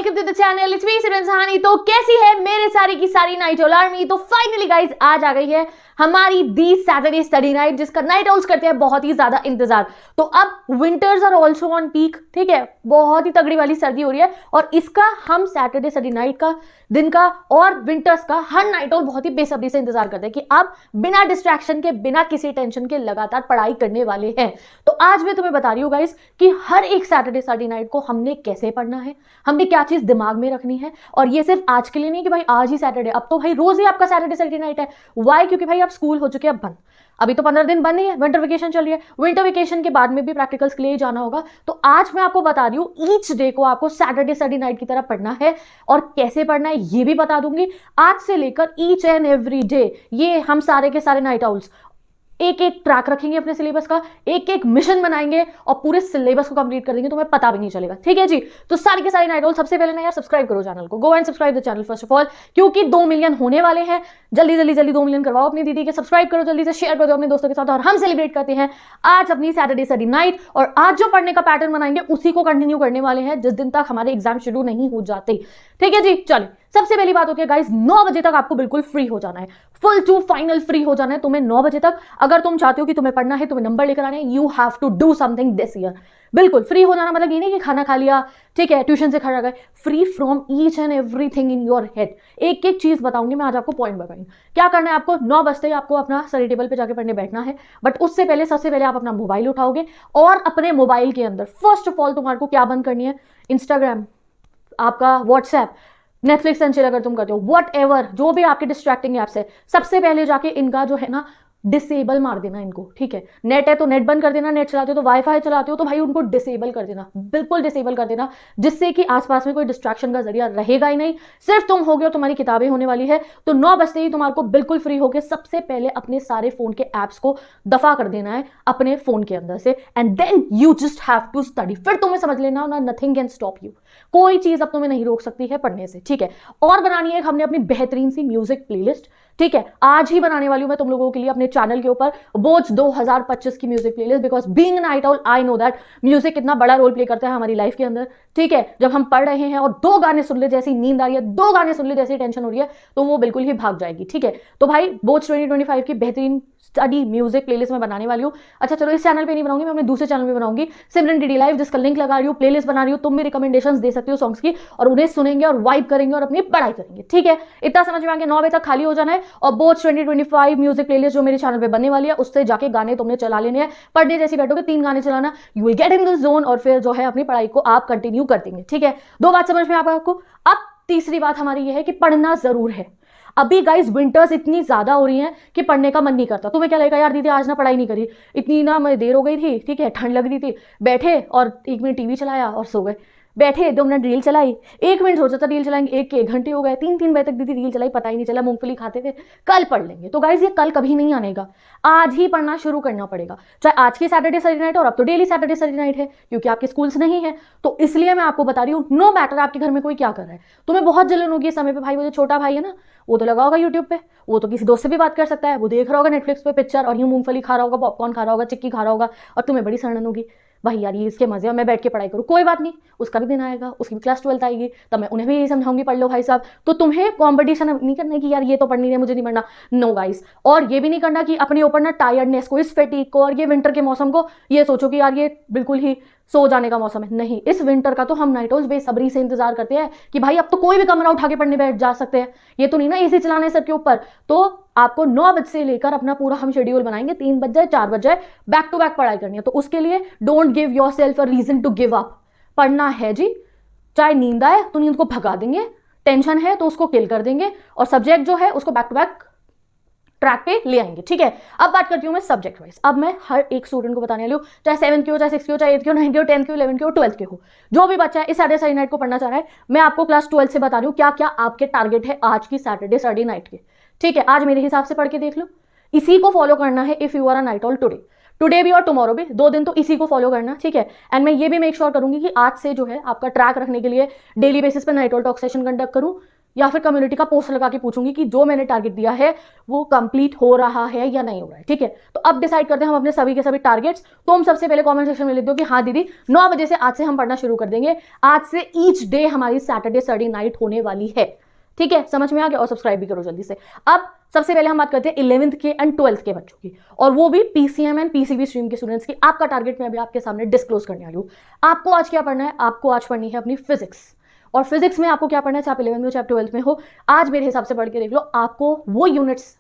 Welcome to the channel. It's me Simran Sahani. तो कैसी है मेरे सारी की सारी नाइट ऑल आर्मी। तो फाइनली गाइस आज आ गई है हमारी दी सैटरडे स्टडी नाइट, जिसका नाइट आउल्स करते हैं बहुत ही ज्यादा इंतजार। तो अब winters are also on peak, ठीक है, बहुत ही तगड़ी वाली सर्दी हो रही है और इसका हम सैटरडे स्टडी नाइट का, दिन का और विंटर्स का हर नाइट आउल बहुत ही बेसब्री से इंतजार करते हैं कि अब बिना डिस्ट्रैक्शन के, बिना किसी टेंशन के लगातार पढ़ाई करने वाले हैं। तो आज मैं तुम्हें बता रही हूँ गाइस कि हर एक सैटरडे स्टडी नाइट को हमने कैसे पढ़ना है, हमने क्या चीज दिमाग में रखनी है। और ये सिर्फ आज के लिए नहीं कि भाई आज ही सैटरडे, अब तो भाई रोज ही आपका सैटरडे स्टडी नाइट है। वाई? क्योंकि भाई अब स्कूल हो चुके हैं बंद, अभी तो 15 दिन बंद नहीं है, विंटर वेकेशन चल रही है। विंटर वेकेशन के बाद में भी प्रैक्टिकल्स के लिए ही जाना होगा। तो आज मैं आपको बता रही हूँ ईच डे को आपको सैटरडे स्टडी नाइट की तरह पढ़ना है और कैसे पढ़ना है ये भी बता दूंगी। आज से लेकर ईच एंड एवरी डे ये हम सारे के सारे नाइट आउल्स एक एक ट्रैक रखेंगे अपने सिलेबस का, एक एक मिशन बनाएंगे और पूरे सिलेबस को कंप्लीट कर देंगे, तुम्हें पता भी नहीं चलेगा। ठीक है जी। तो सारे के सारे नाइट आउल, सबसे पहले ना यार सब्सक्राइब करो चैनल को, go and subscribe the channel first of all, क्योंकि 2 मिलियन होने वाले हैं। जल्दी जल्दी जल्दी 2 मिलियन करवाओ अपनी दीदी के, सब्सक्राइब करो जल्दी से, शेयर कर दो अपने दोस्तों के साथ और हम सेलिब्रेट करते हैं आज अपनी सैटरडे स्टडी नाइट। और आज जो पढ़ने का पैटर्न बनाएंगे उसी को कंटिन्यू करने वाले हैं जिस दिन तक हमारे एग्जाम शुरू नहीं हो जाते। ठीक है जी। चलिए, सबसे पहली बात होती है गाइस, 9 बजे तक आपको बिल्कुल फ्री हो जाना है, फुल टू फाइनल फ्री हो जाना है तुम्हें 9 बजे तक। अगर तुम चाहते हो कि तुम्हें पढ़ना है, तुम्हें नंबर लेकर आने, you have to do something this year. बिल्कुल फ्री हो जाना मतलब ये नहीं कि खाना खा लिया, ठीक है, ट्यूशन से खा गए, free from each and everything in your head. एक एक चीज बताऊंगी मैं आज आपको, पॉइंट बताऊंगी क्या करना है आपको। 9 बजते ही आपको अपना स्टडी टेबल पे जाके पढ़ने बैठना है, बट उससे पहले सबसे पहले आप अपना मोबाइल उठाओगे और अपने मोबाइल के अंदर फर्स्ट ऑफ ऑल तुम्हारे को क्या बंद करनी है, इंस्टाग्राम, आपका व्हाट्सएप, नेटफ्लिक्स एंड चिल अगर तुम करते हो, वट एवर जो भी आपके डिस्ट्रैक्टिंग ऐप्स है, सबसे पहले जाके इनका जो है ना डिसेबल मार देना इनको। ठीक है, नेट है तो नेट बंद कर देना, नेट चलाते हो तो वाईफाई चलाते हो तो भाई उनको डिसेबल कर देना, बिल्कुल डिसेबल कर देना, जिससे कि आसपास में कोई डिस्ट्रैक्शन का जरिया रहेगा ही नहीं। सिर्फ तुम हो गए और तुम्हारी किताबें होने वाली है। तो 9 बजते ही तुम्हारे को बिल्कुल फ्री होकर सबसे पहले अपने सारे फोन के एप्स को दफा कर देना है अपने फोन के अंदर से, and then you just have to study. फिर तुम्हें समझ लेना ना, नथिंग कैन स्टॉप यू, कोई चीज अब तुम्हें नहीं रोक सकती है पढ़ने से। ठीक है, और बनानी है हमने अपनी बेहतरीन सी म्यूजिक प्लेलिस्ट। ठीक है, आज ही बनाने वाली हूं मैं तुम लोगों के लिए अपने चैनल के ऊपर बोझ 2025 की music playlist, because being night owl I know that music कितना बड़ा रोल प्ले करता है हमारी लाइफ के अंदर। ठीक है, जब हम पढ़ रहे हैं और 2 गाने सुन ले जैसी नींद आ रही है, 2 गाने सुन ले जैसी टेंशन हो रही है, तो वो बिल्कुल ही भाग जाएगी। ठीक है, तो भाई बोझ 2025 की बेहतरीन स्टडी म्यूजिक प्लेलिस्ट मैं बनाने वाली हूँ। अच्छा चलो, इस चैनल पे नहीं बनाऊंगी, मैं अपने दूसरे चैनल पे बनाऊंगी, सिमरन डीडी लाइव, जिसका लिंक लगा रही हूँ, प्लेलिस्ट बना रही हूँ। तुम भी रिकमेंडेशंस दे सकते हो सॉन्ग्स की और उन्हें सुनेंगे और वाइब करेंगे और अपनी पढ़ाई करेंगे। ठीक है, इतना समझ में आ गया। 9 बजे तक खाली हो जाना है और बोझ 2025 म्यूजिक प्लेलिस्ट जो मेरे चैनल पे बनने वाली है उससे जाके गाने तुमने चला लेने हैं। पढ़ने जैसे बैठोगे 3 गाने चलाना, you will get in the zone और फिर जो है अपनी पढ़ाई को आप कंटिन्यू कर देंगे। ठीक है, 2 बात समझ में आपको। अब तीसरी बात हमारी ये है कि पढ़ना जरूर है। अभी गाइस विंटर्स इतनी ज्यादा हो रही हैं कि पढ़ने का मन नहीं करता। तुम्हें क्या लगेगा, यार दीदी आज ना पढ़ाई नहीं करी, इतनी ना मैं देर हो गई थी, ठीक है, ठंड लग रही थी, बैठे और 1 मिनट टीवी चलाया और सो गए, बैठे 2 मिनट रील चलाई, 1 मिनट सोचा था रील चलाएंगे, 1 घंटे हो गए, 3 बजे तक दीदी रील चलाई, पता ही नहीं चला, मूंगफली खाते थे, कल पढ़ लेंगे। तो गाइस ये कल कभी नहीं आनेगा, आज ही पढ़ना शुरू करना पड़ेगा। चाहे आज की सैटरडे स्टडी नाइट और अब तो डेली सैटरडे स्टडी नाइट है क्योंकि आपके स्कूल्स नहीं है। तो इसलिए मैं आपको बता रही हूँ, नो मैटर आपके घर में कोई क्या कर रहा है, तुम्हें बहुत जलन होगी इस समय पे। भाई वो जो छोटा भाई है ना, वो तो लगा होगा यूट्यूब पे, वो तो किसी दोस्त से भी बात कर सकता है, वो देख रहा होगा नेटफ्लिक्स पे पिक्चर और यूं मूंगफली खा रहा होगा, पॉपकॉर्न खा रहा होगा, चिक्की खा रहा होगा, और तुम्हें बड़ी सड़न होगी, भाई यार ये इसके मजे, मैं बैठ के पढ़ाई करूँ। कोई बात नहीं, उसका भी दिन आएगा, उसकी भी क्लास 12th आएगी, तब मैं उन्हें भी यही समझाऊंगी, पढ़ लो भाई साहब। तो तुम्हें कॉम्पिटिशन नहीं करना कि यार ये तो पढ़ नहीं रहे, मुझे नहीं पढ़ना, नो गाइस। और ये भी नहीं करना कि अपने ऊपर ना टायर्डनेस को, इस फैटीग को और ये विंटर के मौसम को ये सोचो कि यार ये बिल्कुल ही सो जाने का मौसम है। नहीं, इस विंटर का तो हम नाइट आउल्स बेसब्री से इंतजार करते हैं कि भाई अब तो कोई भी कमरा उठा के पढ़ने बैठ जा सकते हैं, ये तो नहीं ना एसी चलाने सर के ऊपर। तो आपको 9 बजे से लेकर अपना पूरा हम शेड्यूल बनाएंगे, 3 बज जाए 4 बज जाए, बैक टू बैक पढ़ाई करनी है। तो उसके लिए don't give yourself a reason to give up, पढ़ना है जी। चाहे नींद आए तो नींद को भगा देंगे, टेंशन है तो उसको किल कर देंगे, और सब्जेक्ट जो है उसको बैक टू बैक ट्रैक पे ले आएंगे। ठीक है, अब बात करती हूँ मैं सब्जेक्ट वाइज। अब मैं हर एक स्टूडेंट को बताने वाली हूँ, चाहे 7th की हो, चाहे 6th की हो, चाहे 8th की हो, 9th की हो, 10th की हो, 11th की हो, 12th के हो, जो भी बच्चा है इस सैटरडे स्टडी नाइट को पढ़ना चाह रहा है, मैं आपको क्लास 12th से बता रही हूँ क्या क्या आपके टारगेट है आज की सैटरडे स्टडी नाइट के। ठीक है, आज मेरे हिसाब से पढ़ के देख लो, इसी को फॉलो करना है if you are a night owl today भी और टुमारो भी, 2 दिन तो इसी को फॉलो करना। ठीक है, एंड मैं ये भी मेक श्योर करूंगी कि आज से जो है आपका ट्रैक रखने के लिए डेली बेसिस पर night owl talk session conduct करूं, या फिर कम्युनिटी का पोस्ट लगा के पूछूंगी कि जो मैंने टारगेट दिया है वो कंप्लीट हो रहा है या नहीं हो रहा है। ठीक है, तो अब डिसाइड करते हैं हम अपने सभी के सभी टारगेट्स। तुम सबसे पहले कमेंट सेक्शन में लिख दो कि हाँ दीदी 9 बजे से आज से हम पढ़ना शुरू कर देंगे। आज से ईच डे हमारी सैटरडे स्टडी नाइट होने वाली है। ठीक है, समझ में आ गया? और सब्सक्राइब भी करो जल्दी से। अब सबसे पहले हम बात करते हैं 11th के एंड 12th के बच्चों की, और वो भी पीसीएम एंड पीसीबी स्ट्रीम के स्टूडेंट्स की। आपका टारगेट मैं अभी आपके सामने डिस्क्लोज करने वाली हूँ। आपको आज क्या पढ़ना है? आपको आज पढ़नी है अपनी फिजिक्स। और फिजिक्स में आपको क्या पढ़ना है, चाहे आप 11th में हो चाहे 12th में हो, आज मेरे हिसाब से पढ़ के देख लो। आपको वो यूनिट्स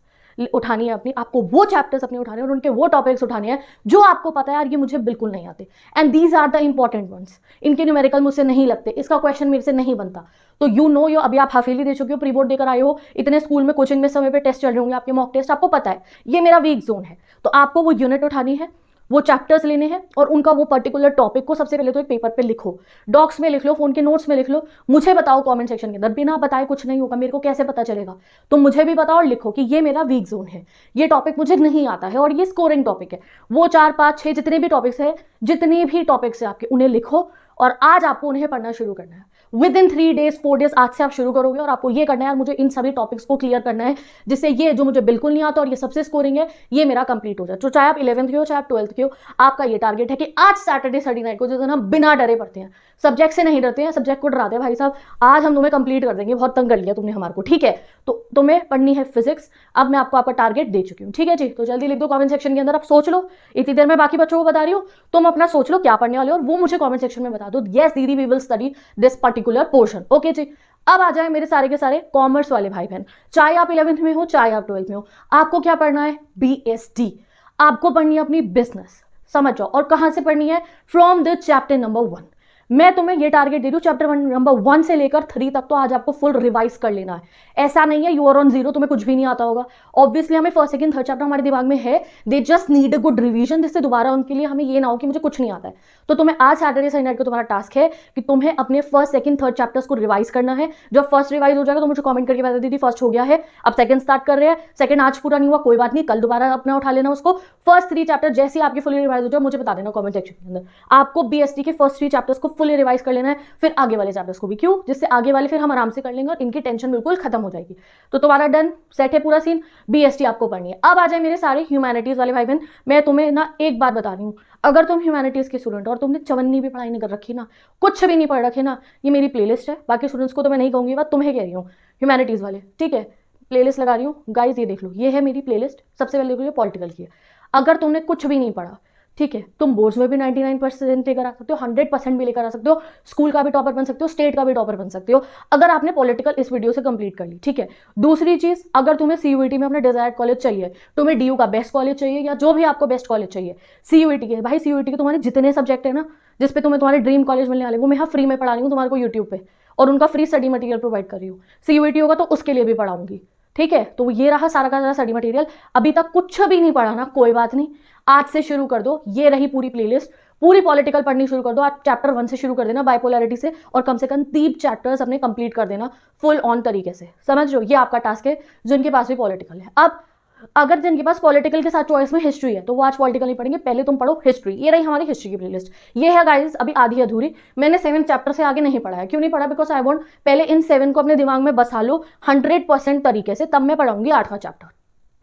उठानी है अपनी, आपको वो चैप्टर्स अपने उठाने हैं और उनके वो टॉपिक्स उठाने हैं जो आपको पता है यार ये मुझे बिल्कुल नहीं आते, and these are the important ones. इनके न्यूमेरिकल मुझसे नहीं लगते, इसका क्वेश्चन मेरे से नहीं बनता। तो यू नो यो, अभी आप हाफिली दे चुके हो, प्री बोर्ड देकर आए हो, इतने स्कूल में कोचिंग में समय पे टेस्ट चल रहे होंगे आपके, मॉक टेस्ट, आपको पता है ये मेरा वीक जोन है। तो आपको वो यूनिट उठानी है, वो चैप्टर्स लेने हैं और उनका वो पर्टिकुलर टॉपिक को सबसे पहले तो एक पेपर पे लिखो, डॉक्स में लिख लो, फोन के नोट्स में लिख लो, मुझे बताओ कमेंट सेक्शन के अंदर। बिना बताए कुछ नहीं होगा, मेरे को कैसे पता चलेगा? तो मुझे भी बताओ और लिखो कि ये मेरा वीक जोन है, ये टॉपिक मुझे नहीं आता है और ये स्कोरिंग टॉपिक है। वो 4, 5, 6 जितने भी टॉपिक्स है, जितने भी टॉपिक्स है आपके, उन्हें लिखो और आज आपको उन्हें पढ़ना शुरू करना है। विद इन 3 डेज 4 डेज आज से आप शुरू करोगे और आपको ये करना है यार मुझे इन सभी टॉपिक्स को क्लियर करना है, जिससे ये जो मुझे बिल्कुल नहीं आता और ये सबसे स्कोरिंग है ये मेरा कंप्लीट हो जाए। तो चाहे आप 11th के हो चाहे आप 12th के हो, आपका ये टारगेट है कि आज सैटरडे स्टडी नाइट को, जिस दिन हम बिना डरे पढ़ते हैं, सब्जेक्ट से नहीं डरते हैं, सब्जेक्ट को डराते हैं भाई साहब, आज हम तुम्हें कंप्लीट कर देंगे, बहुत तंग कर लिया तुमने हमारे को। ठीक है, तो तुम्हें पढ़नी है फिजिक्स। अब मैं आपको आपका टारगेट दे चुकी हूँ। ठीक है जी, तो जल्दी लिख दो कमेंट सेक्शन के अंदर। आप सोच लो, इतनी देर में बाकी बच्चों को बता रही हूँ, तुम अपना सोच लो क्या पढ़ने वाले हो और वो मुझे कमेंट सेक्शन में बता दो। यस दीदी we will study this particular portion. Okay जी, अब आ जाए मेरे सारे के सारे कॉमर्स वाले भाई बहन, चाहे आप 11th में हो चाहे आप 12th में हो, आपको क्या पढ़ना है? BST। आपको पढ़नी है अपनी बिजनेस, समझ जाओ। और कहां से पढ़नी है? From the chapter number 1। मैं तुम्हें ये टारगेट दे दूं, चैप्टर नंबर 1 से लेकर 3 तक तो आज आपको फुल रिवाइज कर लेना है। ऐसा नहीं है यू आर ऑन जीरो, तुम्हें कुछ भी नहीं आता होगा। ऑब्वियसली हमें फर्स्ट, सेकंड, थर्ड चैप्टर हमारे दिमाग में है, they just need a good revision, जिससे दोबारा उनके लिए हमें ये ना हो कि मुझे कुछ नहीं आता है। तो तुम्हें आज सैटरडे संडे नाइट को तुम्हारा टास्क है कि तुम्हें अपने फर्स्ट, सेकंड, थर्ड चैप्टर्स को रिवाइज करना है। जब फर्स्ट रिवाइज हो जाएगा तो मुझे कमेंट करके बता दीदी फर्स्ट हो गया है, अब सेकंड स्टार्ट कर रहे हैं, सेकंड आज पूरा नहीं हुआ कोई बात नहीं, कल दोबारा अपना उठा लेना उसको। फर्स्ट 3 चैप्टर जैसे ही आपकी फुली रिवाइज हो जाए मुझे बता देना कमेंट सेक्शन के अंदर। आपको BST के फर्स्ट 3 चैप्टर्स को फुली रिवाइज कर लेना है, फिर आगे वाले चैप्टर्स को भी। क्यों? जिससे आगे वाले फिर हम आराम से कर लेंगे और इनकी टेंशन बिल्कुल खत्म हो जाएगी। तो तुम्हारा डन सेट है पूरा सीन, BST आपको पढ़नी है। अब आ जाए मेरे सारे ह्यूमैनिटीज वाले भाई बहन, मैं तुम्हें ना एक बात बता रही हूँ, अगर तुम ह्यूमैनिटीज के स्टूडेंट और तुमने चवन्नी भी पढ़ाई नहीं कर रखी ना, कुछ भी नहीं पढ़ रखे ना, ये मेरी प्लेलिस्ट है, बाकी स्टूडेंट्स को तो मैं नहीं कहूंगी, बात तुम्हें कह रही हूँ ह्यूमैनिटीज वाले। ठीक है, प्लेलिस्ट लगा रही हूँ गाइज, ये देख लो, ये है मेरी प्लेलिस्ट। सबसे पहले देखो ये पॉलिटिकल की है। अगर तुमने कुछ भी नहीं पढ़ा, ठीक है, तुम बोर्ड्स में भी 99% लेकर आ सकते हो, 100% भी लेकर आ सकते हो, स्कूल का भी टॉपर बन सकते हो, स्टेट का भी टॉपर बन सकते हो, अगर आपने पॉलिटिकल इस वीडियो से कंप्लीट कर ली। ठीक है, दूसरी चीज, अगर तुम्हें CUET में अपना डिजायर्ड कॉलेज चाहिए, तुम्हें DU का बेस्ट कॉलेज चाहिए या जो भी आपको बेस्ट कॉलेज चाहिए, CUET के भाई, CUET के तुम्हारे जितने सब्जेक्ट है ना जिसपे तुम्हें तुम्हारे ड्रीम कॉलेज मिलने वाले, वो मैं यहाँ फ्री में पढ़ा रही हूँ तुम्हारे को यूट्यूब पे, और उनका फ्री स्टडी मटेरियल प्रोवाइड कर रही हूँ। CUET होगा तो उसके लिए भी पढ़ाऊंगी। ठीक है, तो ये रहा सारा का सारा स्टडी मटेरियल। अभी तक कुछ भी नहीं पढ़ा ना, कोई बात नहीं, आज से शुरू कर दो। ये रही पूरी प्लेलिस्ट, पूरी पॉलिटिकल पढ़नी शुरू कर दो। आज चैप्टर 1 से शुरू कर देना, बाइपोलैरिटी से, और कम से कम 3 चैप्टर्स अपने कंप्लीट कर देना फुल ऑन तरीके से। समझ लो, ये आपका टास्क है जिनके पास भी पॉलिटिकल है। अब अगर जिनके पास पॉलिटिकल के साथ चॉइस में हिस्ट्री है तो वो आज पॉलिटिकल नहीं पढ़ेंगे, पहले तुम पढ़ो हिस्ट्री। ये रही हमारी हिस्ट्री की प्लेलिस्ट। ये है गाइस अभी आधी अधूरी, मैंने 7 चैप्टर से आगे नहीं पढ़ा है। क्यों नहीं पढ़ा? बिकॉज आई वांट पहले इन 7 को अपने दिमाग में बसा लो 100% तरीके से, तब मैं पढ़ाऊंगी 8वां चैप्टर।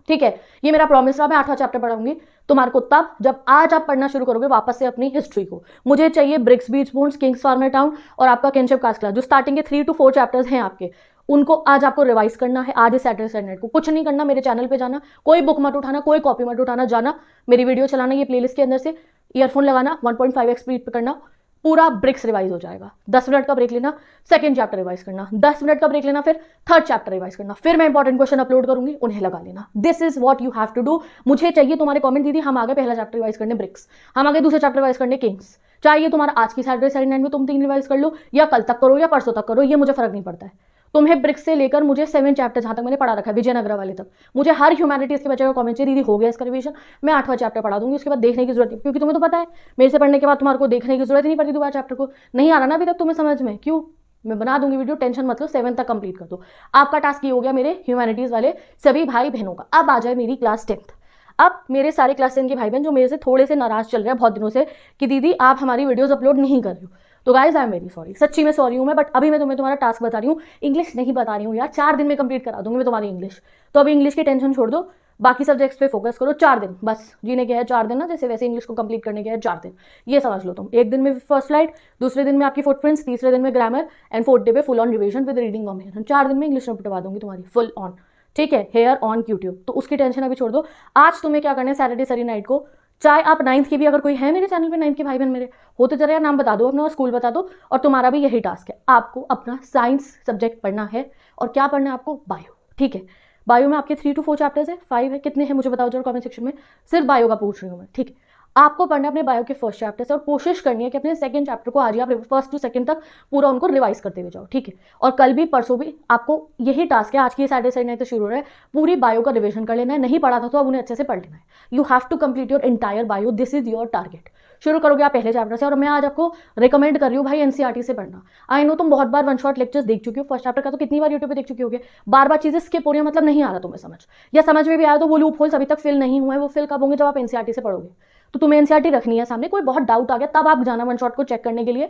ठीक है, ये मेरा प्रॉमिस रहा, मैं 8वां चैप्टर पढ़ाऊंगी तुम्हारे को तब जब आज आप पढ़ना शुरू करोगे वापस से अपनी हिस्ट्री को। मुझे चाहिए ब्रिक्स, बीच बोन्स, किंग्स फार्मर टाउन और आपका किनशिप कास्ट क्लास, जो स्टार्टिंग के 3 to 4 चैप्टर्स हैं आपके, उनको आज आपको रिवाइज करना है। आज सैटरडे संडे को कुछ नहीं करना, मेरे चैनल पे जाना, कोई बुक मत उठाना, कोई कॉपी मत उठाना, जाना मेरी वीडियो चलाना, ये प्लेलिस्ट के अंदर से ईयरफोन लगाना, 1.5x स्पीड पे करना, पूरा ब्रिक्स रिवाइज हो जाएगा। 10 मिनट का ब्रेक लेना, सेकंड चैप्टर रिवाइज करना, 10 मिनट का ब्रेक लेना, फिर थर्ड चैप्टर रिवाइज करना, फिर मैं इंपॉर्टेंट क्वेश्चन अपलोड करूंगी, उन्हें लगा लेना। This is what you have to do. मुझे चाहिए तुम्हारे कमेंट, दीदी हम आगे पहला चैप्टर रिवाइज करने ब्रिक्स, हम आगे दूसरा चैप्टर रिवाइज करने किंग्स। चाहिए तुम्हारा आज की सैटरडे संडे नाइट में तुम 3 रिवाइज कर लो, या कल तक करो या परसों तक करो, ये मुझे फर्क नहीं पड़ता है। तुम्हें ब्रिक्स से लेकर मुझे 7 चैप्टर जहां तक मैंने पढ़ा रखा है विजयनगर वाले तक, मुझे हर ह्यूमैनिटीज के बच्चे का कमेंट चाहिए, दीदी हो गया इसका रिवीजन, मैं 8वां चैप्टर पढ़ा दूंगी, उसके बाद देखने की जरूरत नहीं, क्योंकि तुम्हें तो पता है मेरे से पढ़ने के बाद तुम्हारे को देखने की जरूरत ही नहीं पड़ती दोबारा चैप्टर को। नहीं आ रहा ना अभी तक तुम्हें समझ में? क्यों? मैं बना दूंगी वीडियो, टेंशन मत लो, 7 तक कंप्लीट कर दो। आपका टास्क ये हो गया मेरे ह्यूमैनिटीज वाले सभी भाई बहनों का। अब आ जाए मेरी क्लास 10th। अब मेरे सारे क्लास 10 के भाई बहन जो मेरे से थोड़े से नाराज चल रहे हैं बहुत दिनों से कि दीदी आप हमारी वीडियोस अपलोड नहीं कर रहे हो, तो guys I am very sorry, सच्ची में सॉरी हूँ मैं, बट अभी मैं तुम्हें तुम्हारा टास्क बता रही हूँ, इंग्लिश नहीं बता रही हूँ यार, 4 दिन में कंप्लीट करा दूंगी मैं तुम्हारी इंग्लिश। तो अभी इंग्लिश की टेंशन छोड़ दो, बाकी सब्जेक्ट्स पे फोकस करो। 4 दिन बस जीने के है, 4 दिन ना, जैसे वैसे इंग्लिश को कंप्लीट करने के है 4 दिन, ये समझ लो तुम। एक दिन में फर्स्ट स्लाइड, दूसरे दिन में आपकी फुटप्रिंट्स, तीसरे दिन में ग्रामर एंड 4th डे पे full on revision with reading comprehension. 4 दिन में इंग्लिश निपटवा दूंगी तुम्हारी फुल ऑन, ठीक है, हेयर ऑन यूट्यूब। तो उसकी टेंशन अभी छोड़ दो। आज तुम्हें क्या करना है, सैटरडे सरी नाइट को, चाहे आप 9th के भी, अगर कोई है मेरे चैनल पे 9th के भाई बहन मेरे हो तो जरा यार नाम बता दो अपना और स्कूल बता दो। और तुम्हारा भी यही टास्क है, आपको अपना साइंस सब्जेक्ट पढ़ना है। और क्या पढ़ना है आपको, बायो, ठीक है। बायो में आपके 3 to 4 चैप्टर्स है, 5 है, कितने हैं मुझे बताओ जरा कमेंट सेक्शन में, सिर्फ बायो का पूछ रही हूँ मैं, ठीक है। आपको पढ़ना है अपने बायो के फर्स्ट चैप्टर से और कोशिश करनी है कि अपने सेकंड चैप्टर को आज ही आप फर्स्ट टू सेकंड तक पूरा उनको रिवाइज करते हुए जाओ, ठीक है। और कल भी परसों भी आपको यही टास्क है, आज की सैटरडे संडे तो शुरू हो रहा है, पूरी बायो का रिविजन कर लेना है। नहीं पढ़ा था तो अब उन्हें अच्छे से पढ़ लेना है। You have to complete your entire bio, this is your target. शुरू करोगे आप पहले चैप्टर से, और मैं आज आपको रिकमेंड कर रही हूँ भाई एनसीईआरटी से पढ़ना। आई नो तुम बहुत बार वन शॉट लेक्चर्स देख चुकी हो, फर्स्ट चैप्टर का तो कितनी बार यूट्यूब पे देख चुकी होगे, बार बार चीजें स्किप हो रही है, मतलब नहीं आ रहा तुम्हें समझ, या समझ में भी आया तो वो लूप होल्स अभी तक फिल नहीं हुए, वो फिल कब होंगे, जब आप एनसीईआरटी से पढ़ोगे। तो तुम्हें एनसीईआरटी रखनी है सामने, कोई बहुत डाउट आ गया तब आप जाना वन शॉट को चेक करने के लिए।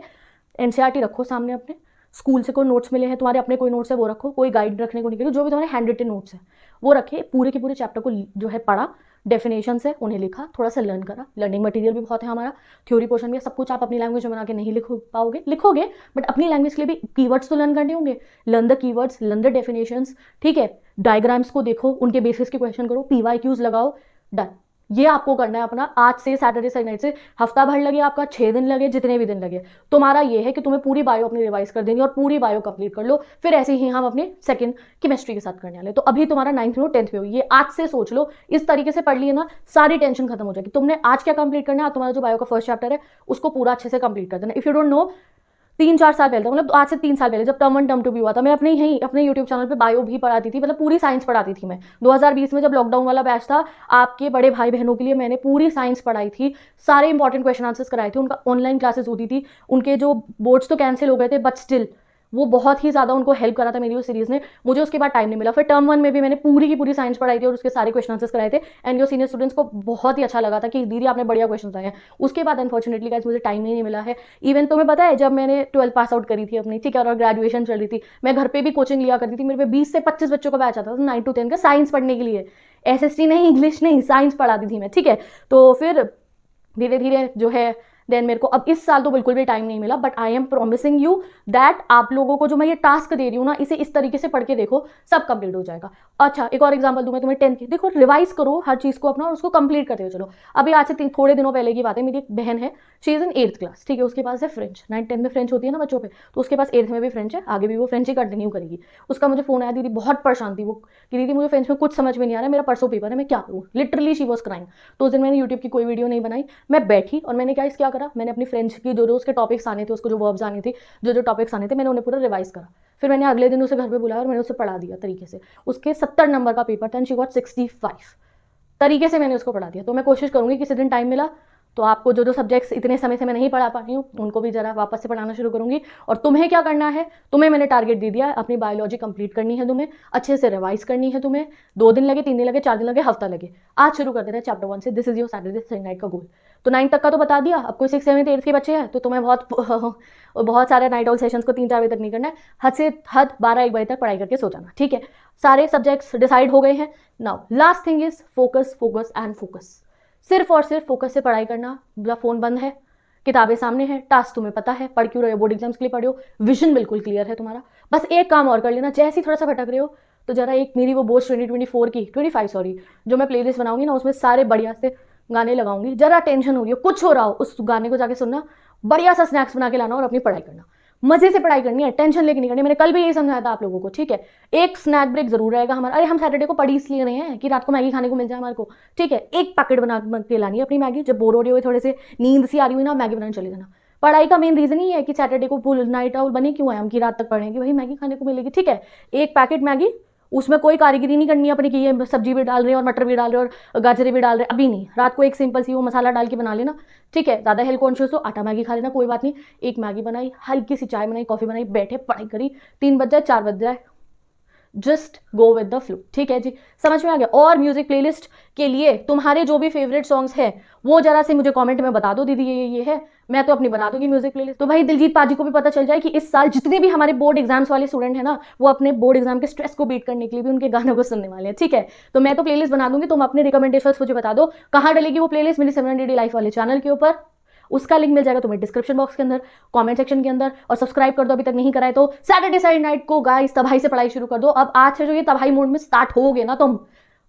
एनसीईआरटी रखो सामने अपने, स्कूल से कोई नोट्स मिले हैं तुम्हारे, अपने कोई नोट्स है वो रखो, कोई गाइड रखने को नहीं करो, जो भी तुम्हारे हैंड रिटन नोट्स है वो रखे। पूरे के पूरे चैप्टर को जो है पढ़ा, डेफिनेशन है उन्हें लिखा, थोड़ा सा लर्न करा। लर्निंग मटेरियल भी बहुत है हमारा, थ्योरी पोर्शन भी, सब कुछ आप अपनी लैंग्वेज में बना के नहीं लिख पाओगे, लिखोगे बट अपनी लैंग्वेज के लिए भी कीवर्ड्स तो लर्न करने होंगे। Learn the keywords, learn the definitions, ठीक है। डायग्राम्स को देखो, उनके बेसिस के क्वेश्चन करो, पीवाईक्यूज लगाओ, डन। ये आपको करना है अपना आज से, सैटरडे से नाइट से। हफ्ता भर लगे आपका, 6 दिन लगे, जितने भी दिन लगे, तुम्हारा ये है कि तुम्हें पूरी बायो अपनी रिवाइज कर देनी और पूरी बायो कंप्लीट कर लो। फिर ऐसे ही हम अपने सेकंड केमिस्ट्री के साथ करने वाले। तो अभी तुम्हारा 9th में हो, 10th में हो, ये आज से सोच लो, इस तरीके से पढ़ लिए ना, सारी टेंशन खत्म हो जाएगी। तुमने आज क्या कंप्लीट करना है, तुम्हारा जो बायो का फर्स्ट चैप्टर है उसको पूरा अच्छे से कंप्लीट कर देना। इफ यू डोंट नो, 3-4 साल पहले, मतलब आज से 3 साल पहले, जब टर्म 1 टर्म 2 भी हुआ था, मैं अपने यूट्यूब चैनल पे बायो भी पढ़ाती थी, मतलब पूरी साइंस पढ़ाती थी मैं। 2020 में जब लॉकडाउन वाला बैच था, आपके बड़े भाई बहनों के लिए मैंने पूरी साइंस पढ़ाई थी, सारे इंपॉर्टेंट क्वेश्चन आंसर्स कराए थे। उनका ऑनलाइन क्लासेस होती थी, उनके जो बोर्ड्स तो कैंसिल हो गए थे बट स्टिल वो बहुत ही ज़्यादा उनको हेल्प करा था मेरी उस सीरीज़ ने। मुझे उसके बाद टाइम नहीं मिला। फिर टर्म 1 में भी मैंने पूरी की पूरी साइंस पढ़ाई थी और उसके सारे क्वेश्चन आंसर्स कराए थे, एंड योर सीनियर स्टूडेंट्स को बहुत ही अच्छा लगा था कि दीदी आपने बढ़िया क्वेश्चन आए हैं। उसके बाद अनफॉर्चुनेटली गाइस मुझे टाइम ही नहीं मिला है। इवन तुम्हें पता है, जब मैंने 12th पास आउट करी थी अपनी, ठीक है, और ग्रेजुएशन चल रही थी, मैं घर पे भी कोचिंग लिया करती थी। मेरे पे 20 से 25 बच्चों का बैच आता था 9 to 10 का, साइंस पढ़ने के लिए। SST नहीं, इंग्लिश नहीं, साइंस पढ़ाती थी मैं, ठीक है। तो फिर धीरे धीरे जो है देन मेरे को अब इस साल तो बिल्कुल भी टाइम नहीं मिला, but I am promising you that आप लोगों को जो मैं ये टास्क दे रही हूँ ना, इसे इस तरीके से पढ़ के देखो, सब कंप्लीट हो जाएगा। अच्छा, एक और एग्जांपल दूं मैं तुम्हें 10th की, देखो रिवाइज करो हर चीज को अपना और उसको कंप्लीट करते हुए चलो। अभी आज से थोड़े दिनों पहले की बात है, मेरी एक बहन है, she is in 8th class, ठीक है, उसके पास है फ्रेंच, 9th 10th में फ्रेंच होती है ना बच्चों पे, तो उसके पास 8th में भी फ्रेंच है, आगे भी वो फ्रेंच ही कंटिन्यू करेगी। उसका मुझे फोन आया, दीदी बहुत परेशान थी वो, कि दीदी मुझे फ्रेंच में कुछ समझ में नहीं आ रहा है, मेरा परसों पेपर है, मैं क्या करूँ, लिटरली शी वॉज क्राइंग। तो उस दिन मैंने यूट्यूब की कोई वीडियो नहीं बनाई, मैं बैठी और मैंने क्या करा, मैंने अपनी फ्रेंच की जो उसके टॉपिक्स आने थे, उसको जो वर्ब्स आने थे, जो टॉपिक्स आने थे, मैंने उन्हें पूरा रिवाइज करा। फिर मैंने अगले दिन उसे घर पे बुलाया और मैंने उसे पढ़ा दिया तरीके से। उसके 70 नंबर का पेपर था एंड शी गॉट 65 तरीके से मैंने उसको पढ़ा दिया। तो मैं कोशिश करूंगी किसी दिन टाइम मिला तो आपको जो सब्जेक्ट्स इतने समय से मैं नहीं पढ़ा पा रही हूँ उनको भी जरा वापस से पढ़ाना शुरू करूंगी। और तुम्हें क्या करना है, तुम्हें मैंने टारगेट दे दिया है, अपनी बायोलॉजी कंप्लीट करनी है, तुम्हें अच्छे से रिवाइज करनी है। तुम्हें 2 दिन लगे, 3 दिन लगे, 4 दिन लगे, हफ्ता लगे, आज शुरू कर देना है चैप्टर 1 से। This is your Saturday night का गोल। तो 9 तक का तो बता दिया, अब कोई 6, 7, 8 के बच्चे हैं तो तुम्हें बहुत सारे नाइट आउट सेशंस को 3-4 बजे तक नहीं करना है, हद से हद 12-1 बजे तक पढ़ाई करके सो जाना, ठीक है। सारे सब्जेक्ट्स डिसाइड हो गए हैं। Now last thing is focus, focus and focus. सिर्फ और सिर्फ फोकस से पढ़ाई करना। फोन बंद है, किताबें सामने हैं, टास्क तुम्हें पता है, पढ़ क्यों रहे हो, बोर्ड एग्जाम्स के लिए पढ़े हो, विजन बिल्कुल क्लियर है तुम्हारा। बस एक काम और कर लेना, जैसे ही थोड़ा सा भटक रहे हो तो जरा एक मेरी वो बोझ 25 जो मैं प्लेलिस्ट बनाऊंगी ना, उसमें सारे बढ़िया से गाने लगाऊंगी। जरा टेंशन हो रही हो, कुछ हो रहा हो, उस गाने को जाके सुनना, बढ़िया सा स्नैक्स बना के लाना और अपनी पढ़ाई करना। मजे से पढ़ाई करनी है, टेंशन लेके नहीं करनी। मैंने कल भी यही समझाया था आप लोगों को, ठीक है। एक स्नैक ब्रेक जरूर रहेगा हमारा। अरे हम सैटरडे को पढ़ इसलिए रहे हैं कि रात को मैगी खाने को मिल जाए हमारे को, ठीक है। एक पैकेट बना के लानी है अपनी मैगी, जब बोर हो रही हो, थोड़े से नींद सी आ रही हुई ना, मैगी बनाने चले जाना। पढ़ाई का मेन रीजन ही है कि सैटरडे को फुल नाइट आउट बने क्यों है हम, कि रात तक पढ़ें कि भाई मैगी खाने को मिलेगी, ठीक है। एक पैकेट मैगी, उसमें कोई कारीगरी नहीं करनी है अपनी कि ये सब्जी भी डाल रहे हैं और मटर भी डाल रहे हैं और गाजरे भी डाल रहे हैं, अभी नहीं। रात को एक सिंपल सी वो मसाला डाल के बना लेना, ठीक है। ज़्यादा हेल्थ कॉन्शियस हो, आटा मैगी खा लेना, कोई बात नहीं। एक मैगी बनाई, हल्की सी चाय बनाई, कॉफ़ी बनाई, बैठे पढ़ाई करी, 3 बज जाए 4 बज जाए, just go with the flow, ठीक है जी। समझ में आ गया। और म्यूजिक प्लेलिस्ट के लिए तुम्हारे जो भी फेवरेट सॉन्ग्स हैं वो जरा से मुझे कमेंट में बता दो, दीदी ये है, मैं तो अपनी बना दूंगी म्यूजिक प्लेलिस्ट। तो भाई दिलजीत पाजी को भी पता चल जाए कि इस साल जितने भी हमारे बोर्ड एग्जाम्स वाले स्टूडेंट है ना, वो अपने बोर्ड एग्जाम के स्ट्रेस को बीट करने के लिए भी उनके गानों को सुनने वाले हैं, ठीक है। तो मैं तो प्लेलिस्ट बना दूंगी, तुम अपने रिकमेंडेशंस मुझे बता दो कहाँ डलेगी वो प्लेलिस्ट, मेरी 700 लाइफ वाले चैनल के ऊपर। उसका लिंक मिल जाएगा तुम्हें डिस्क्रिप्शन बॉक्स के अंदर, कमेंट सेक्शन के अंदर। और सब्सक्राइब कर दो अभी तक नहीं कराए तो। सैटरडे नाइट को गाइस तबाही से पढ़ाई शुरू कर दो। अब आज से जो ये तबाही मोड में स्टार्ट होगे ना तुम,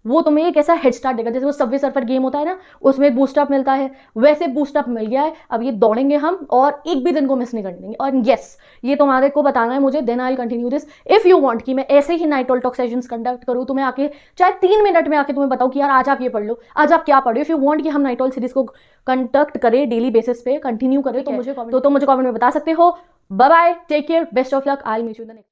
वो तुम्हें एक ऐसा हेड स्टार्ट देगा, जैसे वो सबवे सर्फर गेम होता है ना, उसमें बूस्टअप मिलता है, वैसे बूस्टअप मिल गया है। अब ये दौड़ेंगे हम और एक भी दिन को मिस नहीं करने देंगे। और यस, ये तुम्हारे को बताना है मुझे, then I will continue this if you want कि मैं ऐसे ही नाइट टॉक सेशंस कंडक्ट करूँ, तुम्हें आके चाहे 3 मिनट में आके तुम्हें बताऊँ कि यार आज आप ये पढ़ लो, आज आप क्या पढ़ो। इफ यू वांट कि हम नाइट टॉक सीरीज को कंडक्ट करें, डेली बेसिस पे कंटिन्यू करें, तो मुझे कमेंट में बता सकते हो। Bye bye, take care, best of luck, I will meet you in the next.